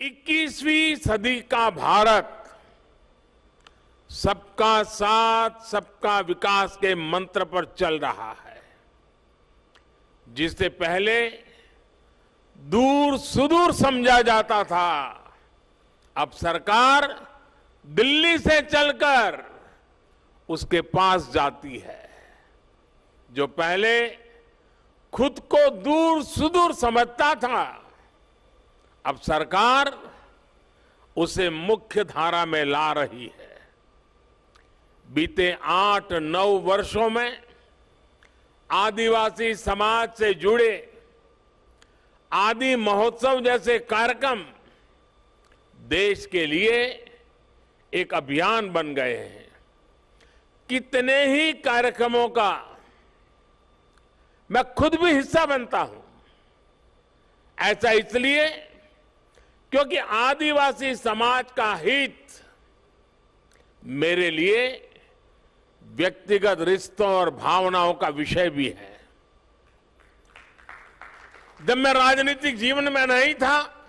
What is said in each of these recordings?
21वीं सदी का भारत सबका साथ सबका विकास के मंत्र पर चल रहा है, जिससे पहले दूर सुदूर समझा जाता था, अब सरकार दिल्ली से चलकर उसके पास जाती है। जो पहले खुद को दूर सुदूर समझता था, अब सरकार उसे मुख्य धारा में ला रही है। बीते 8-9 वर्षों में आदिवासी समाज से जुड़े आदि महोत्सव जैसे कार्यक्रम देश के लिए एक अभियान बन गए हैं। कितने ही कार्यक्रमों का मैं खुद भी हिस्सा बनता हूं। ऐसा इसलिए क्योंकि आदिवासी समाज का हित मेरे लिए व्यक्तिगत रिश्तों और भावनाओं का विषय भी है। जब मैं राजनीतिक जीवन में नहीं था,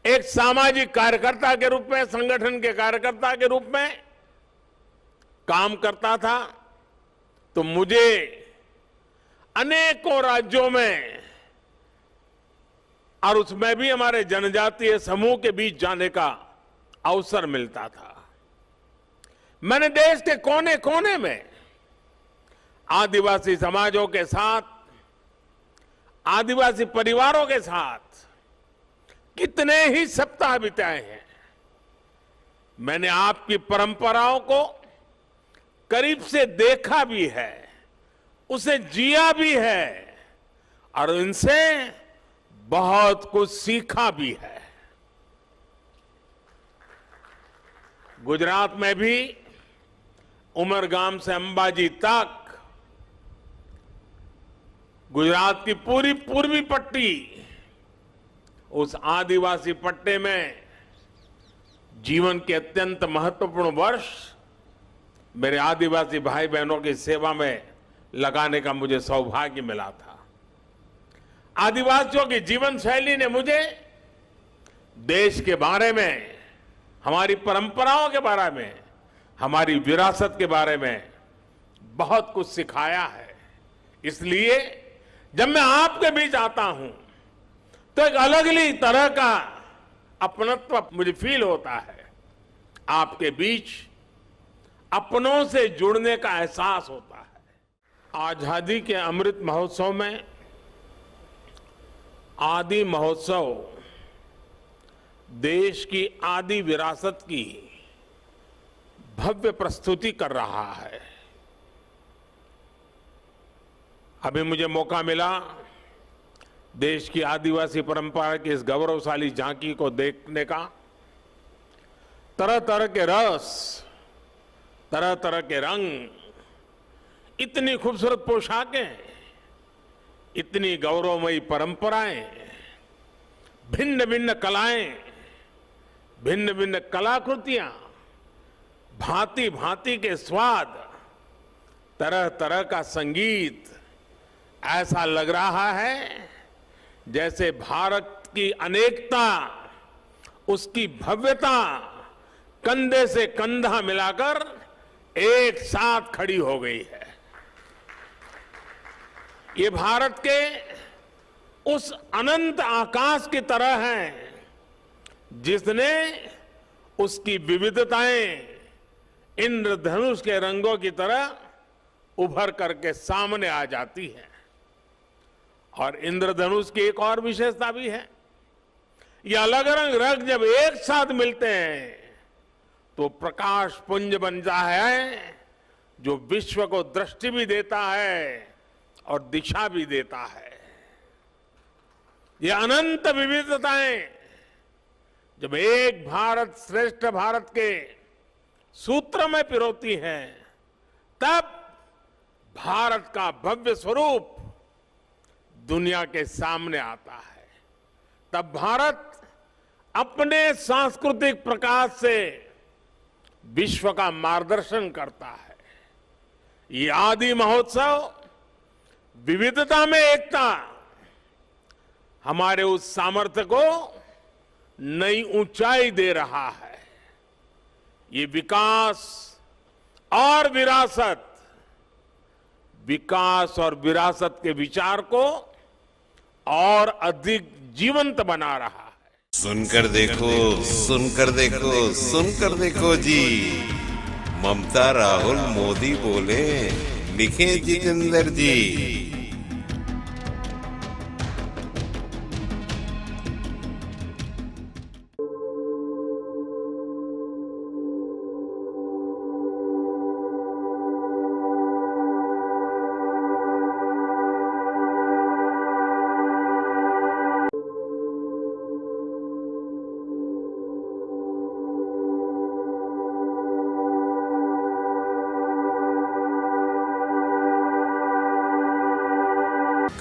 एक सामाजिक कार्यकर्ता के रूप में, संगठन के कार्यकर्ता के रूप में काम करता था, तो मुझे अनेकों राज्यों में और उसमें भी हमारे जनजातीय समूह के बीच जाने का अवसर मिलता था। मैंने देश के कोने कोने में आदिवासी समाजों के साथ, आदिवासी परिवारों के साथ कितने ही सप्ताह बिताए हैं। मैंने आपकी परंपराओं को करीब से देखा भी है, उसे जिया भी है और इनसे बहुत कुछ सीखा भी है। गुजरात में भी उमरगाम से अंबाजी तक गुजरात की पूरी पूर्वी पट्टी, उस आदिवासी पट्टे में जीवन के अत्यंत महत्वपूर्ण वर्ष मेरे आदिवासी भाई बहनों की सेवा में लगाने का मुझे सौभाग्य मिला था। आदिवासियों की जीवन शैली ने मुझे देश के बारे में, हमारी परंपराओं के बारे में, हमारी विरासत के बारे में बहुत कुछ सिखाया है। इसलिए जब मैं आपके बीच आता हूं तो एक अलग ही तरह का अपनत्व मुझे फील होता है। आपके बीच अपनों से जुड़ने का एहसास होता है। आजादी के अमृत महोत्सव में आदि महोत्सव देश की आदि विरासत की भव्य प्रस्तुति कर रहा है। अभी मुझे मौका मिला देश की आदिवासी परंपरा की इस गौरवशाली झांकी को देखने का। तरह तरह के रस, तरह तरह के रंग, इतनी खूबसूरत पोशाकें, इतनी गौरवमयी परंपराएं, भिन्न भिन्न कलाएं, भिन्न भिन्न कलाकृतियां, भांति भांति के स्वाद, तरह तरह का संगीत। ऐसा लग रहा है जैसे भारत की अनेकता, उसकी भव्यता कंधे से कंधा मिलाकर एक साथ खड़ी हो गई है। ये भारत के उस अनंत आकाश की तरह है जिसने उसकी विविधताएं इंद्रधनुष के रंगों की तरह उभर करके सामने आ जाती है। और इंद्रधनुष की एक और विशेषता भी है, ये अलग अलग रंग जब एक साथ मिलते हैं तो प्रकाश पुंज बनता है, जो विश्व को दृष्टि भी देता है और दिशा भी देता है। ये अनंत विविधताएं जब एक भारत श्रेष्ठ भारत के सूत्र में पिरोती हैं, तब भारत का भव्य स्वरूप दुनिया के सामने आता है। तब भारत अपने सांस्कृतिक प्रकाश से विश्व का मार्गदर्शन करता है। ये आदि महोत्सव विविधता में एकता, हमारे उस सामर्थ्य को नई ऊंचाई दे रहा है। ये विकास और विरासत के विचार को और अधिक जीवंत बना रहा है। सुनकर देखो, सुनकर देखो, सुनकर देखो जी। ममता राहुल मोदी बोले, लिखे जितेंद्र जी।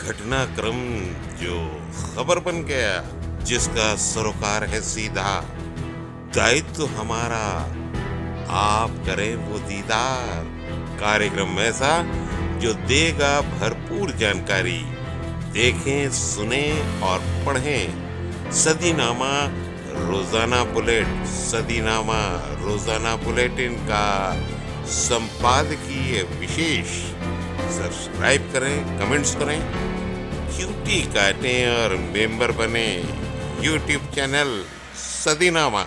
घटनाक्रम जो खबर बन गया, जिसका सरोकार है सीधा, दायित्व हमारा, आप करें वो दीदार। कार्यक्रम ऐसा जो देगा भरपूर जानकारी। देखें, सुने और पढ़ें सदीनामा रोजाना बुलेट, सदीनामा रोजाना बुलेटिन का संपादकीय विशेष। सब्सक्राइब करें, कमेंट्स करें, क्यूटी काटें और मेंबर बने यूट्यूब चैनल सदीनामा।